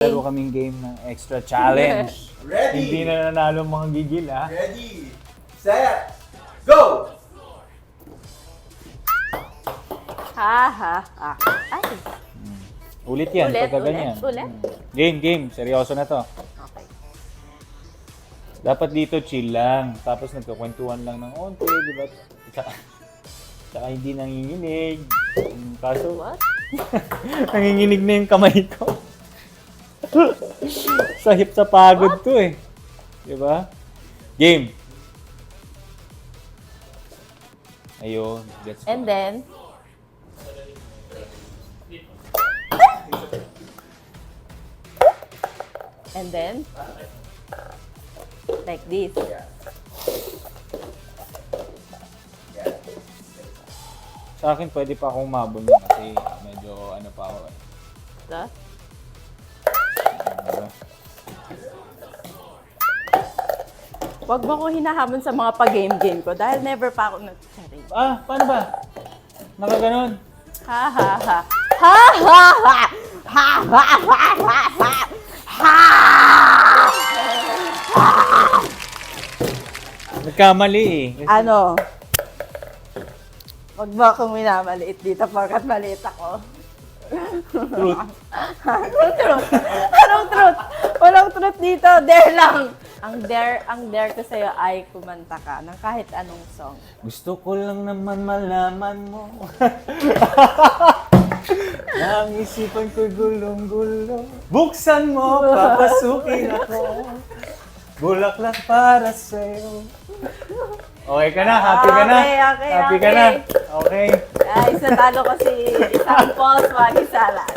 Laro kaming game ng extra challenge. Ready? Hindi na nanalo mga gigil, ha? Ready, set, go! Ay. Ulit yan, Ulit, pagka ganyan. ulit. Game. Seryoso na to. Okay. Dapat dito chill lang. Tapos nagkakwentuhan lang ng onte, di ba? Tsaka hindi nanginginig. Kaso, What? nanginginig na yung kamay ko. Sahip sa pagod to eh. Di ba? Game. Ayun. Gets And then, like this. Sa akin, pwede pa akong umabol yun kasi medyo ano pa ako eh. Diba? Diba? Huwag mo ko hinahamon sa mga pag-game ko dahil never pa ako nag-charing. Ah, paano ba? Nakaganon. Ha ha ha. Ha ha ha. Ha ha ha ha ha. Ha! Nagkamali eh. Kasi Ano? Huwag mo akong minamaliit dito pagkat maliit ako. truth. Anong truth? Anong truth? Walang truth dito. Dare lang. Ang dare ko sa'yo ay kumanta ka ng kahit anong song. Gusto ko lang naman malaman mo. Ang isipan ko'y gulong-gulo. Buksan mo, papasukin ako. Bulaklak para sa'yo. Okay ka na? Happy ka na? Okay, Happy ka na? Okay. Guys, natalo ko si Isang Paul Swagi Salas.